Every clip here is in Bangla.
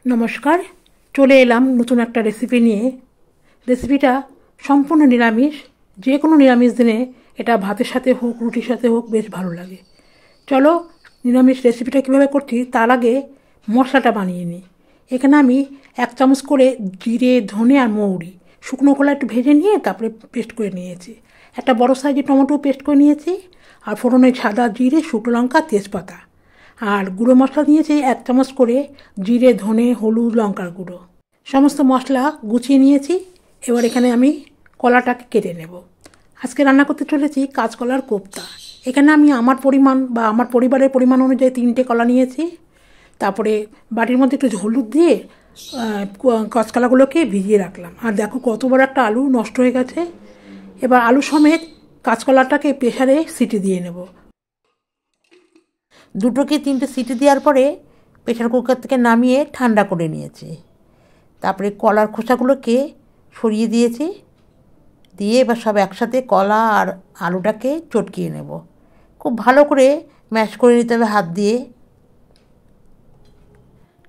নমস্কার, চলে এলাম নতুন একটা রেসিপি নিয়ে। রেসিপিটা সম্পূর্ণ নিরামিষ। যে কোনো নিরামিষ দিনে এটা ভাতের সাথে হোক, রুটির সাথে হোক, বেশ ভালো লাগে। চলো নিরামিষ রেসিপিটা কীভাবে করছি তার আগে মশলাটা বানিয়ে নিই। এখানে আমি 1 চামচ করে জিরে, ধনে আর মৌরি শুকনো খোলা একটু ভেজে নিয়ে তারপরে পেস্ট করে নিয়েছি। একটা বড় সাইজের টমেটো পেস্ট করে নিয়েছি। আর ফোড়নে সাদা জিরে, শুকনো লঙ্কা, তেজপাতা। আর গুঁড়ো মশলা নিয়েছি 1 চামচ করে, জিরে, ধনে, হলুদ, লঙ্কার গুঁড়ো। সমস্ত মশলা গুছিয়ে নিয়েছি। এবার এখানে আমি কলাটাকে কেটে নেব। আজকে রান্না করতে চলেছি কাঁচকলার কোপ্তা। এখানে আমি আমার পরিমাণ বা আমার পরিবারের পরিমাণ অনুযায়ী 3টে কলা নিয়েছি। তারপরে বাটির মধ্যে একটু হলুদ দিয়ে কাঁচকলাগুলোকে ভিজিয়ে রাখলাম। আর দেখো কত বড় একটা আলু নষ্ট হয়ে গেছে। এবার আলু সমেত কাঁচকলাটাকে প্রেসারে সিটি দিয়ে নেব। 2 কি 3টে সিটি দেওয়ার পরে প্রেসার কুকার থেকে নামিয়ে ঠান্ডা করে নিয়েছি। তারপরে কলার খোসাগুলোকে সরিয়ে দিয়েছি। দিয়ে এবার সব একসাথে কলা আর আলুটাকে চটকিয়ে নেব। খুব ভালো করে ম্যাশ করে নিতে হবে হাত দিয়ে।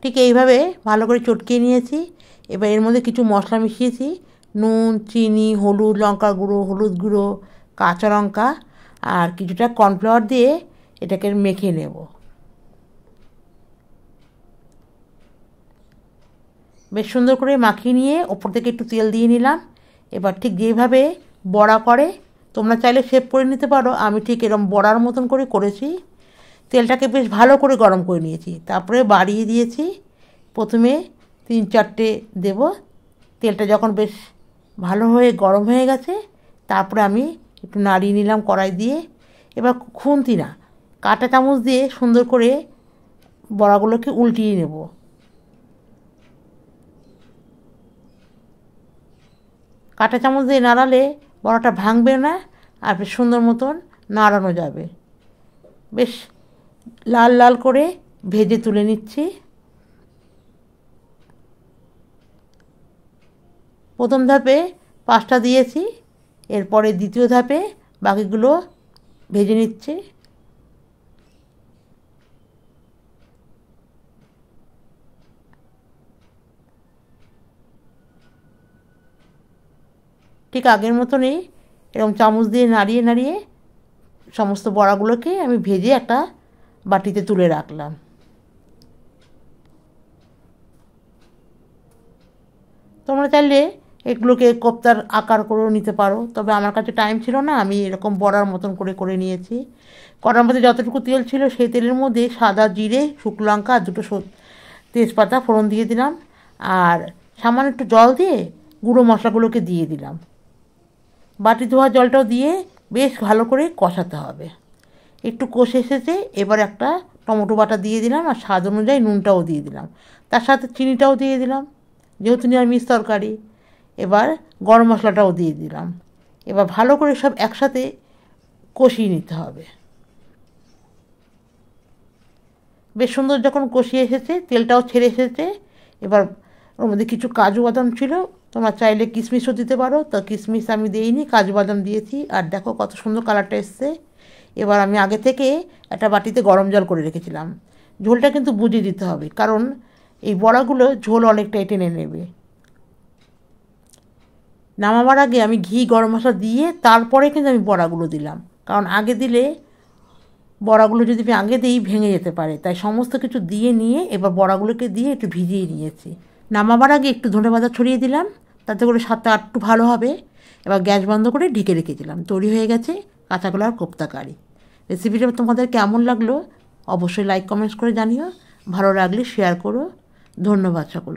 ঠিক এইভাবে ভালো করে চটকিয়ে নিয়েছি। এবার এর মধ্যে কিছু মশলা মিশিয়েছি: নুন, চিনি, হলুদ, লঙ্কার গুঁড়ো, হলুদ গুঁড়ো, কাঁচা লঙ্কা আর কিছুটা কর্নফ্লাওয়ার দিয়ে এটাকে মেখে নেব। বেশ সুন্দর করে মাখিয়ে নিয়ে ওপর থেকে একটু তেল দিয়ে নিলাম। এবার ঠিক যেভাবে বড়া করে, তোমরা চাইলে শেপ করে নিতে পারো, আমি ঠিক এরকম বড়ার মতন করে করেছি। তেলটাকে বেশ ভালো করে গরম করে নিয়েছি। তারপরে বাড়িয়ে দিয়েছি। প্রথমে 3-4টে দেব। তেলটা যখন বেশ ভালো হয়ে গরম হয়ে গেছে, তারপরে আমি একটু নাড়িয়ে নিলাম কড়াই দিয়ে। এবার খুন্তি না, কাঁটা চামচ দিয়ে সুন্দর করে বড়াগুলোকে উল্টিয়ে নেব। কাঁটা চামচ দিয়ে নাড়ালে বড়াটা ভাঙবে না আর বেশ সুন্দর মতন নাড়ানো যাবে। বেশ লাল লাল করে ভেজে তুলে নিচ্ছি। প্রথম ধাপে 5টা দিয়েছি, এরপরে দ্বিতীয় ধাপে বাকিগুলো ভেজে নিচ্ছি। ঠিক আগের মতনই এরকম চামচ দিয়ে নাড়িয়ে নাড়িয়ে সমস্ত বড়াগুলোকে আমি ভেজে একটা বাটিতে তুলে রাখলাম। তোমরা চাইলে এগুলোকে কোপ্তার আকার করেও নিতে পারো, তবে আমার কাছে টাইম ছিল না, আমি এরকম বড়ার মতন করে করে নিয়েছি। কড়ার মধ্যে যতটুকু তেল ছিল সেই তেলের মধ্যে সাদা জিরে, শুকনো লঙ্কা আর 2টো তেজপাতা ফোড়ন দিয়ে দিলাম। আর সামান্য একটু জল দিয়ে গুঁড়ো মশলাগুলোকে দিয়ে দিলাম। বাটি ধোয়া জলটাও দিয়ে বেশ ভালো করে কষাতে হবে। একটু কষে এসেছে, এবার একটা টমেটো বাটা দিয়ে দিলাম আর স্বাদ অনুযায়ী নুনটাও দিয়ে দিলাম। তার সাথে চিনিটাও দিয়ে দিলাম, যেহেতু নিরামিষ তরকারি। এবার গরম মশলাটাও দিয়ে দিলাম। এবার ভালো করে সব একসাথে কষিয়ে নিতে হবে। বেশ সুন্দর যখন কষিয়ে এসেছে, তেলটাও ছেড়ে এসেছে, এবার ওর মধ্যে কিছু কাজু বাদাম ছিল, তোমরা চাইলে কিশমিশও দিতে পারো। তো কিশমিশ আমি দিইনি, কাজু বাদাম দিয়েছি। আর দেখো কত সুন্দর কালারটা এসছে। এবার আমি আগে থেকে একটা বাটিতে গরম জল করে রেখেছিলাম। ঝোলটা কিন্তু বুঝে দিতে হবে, কারণ এই বড়াগুলো ঝোল অনেকটাই টেনে নেবে। নামাবার আগে আমি ঘি, গরম মশলা দিয়ে তারপরে কিন্তু আমি বড়াগুলো দিলাম, কারণ আগে দিলে বড়াগুলো যদি আমি আগে দিই ভেঙে যেতে পারে। তাই সমস্ত কিছু দিয়ে নিয়ে এবার বড়াগুলোকে দিয়ে একটু ভিজিয়ে নিয়েছি। নামাবার আগে একটু ধনেপাতা ছড়িয়ে দিলাম, তাতে করে স্বাদটা একটু ভালো হবে। এবার গ্যাস বন্ধ করে ঢেকে রেখেছিলাম। তৈরি হয়ে গেছে কাঁচাকলার কোপ্তা কারি। রেসিপিটা তোমাদের কেমন লাগলো অবশ্যই লাইক কমেন্টস করে জানিও। ভালো লাগলে শেয়ার করো। ধন্যবাদ সকল।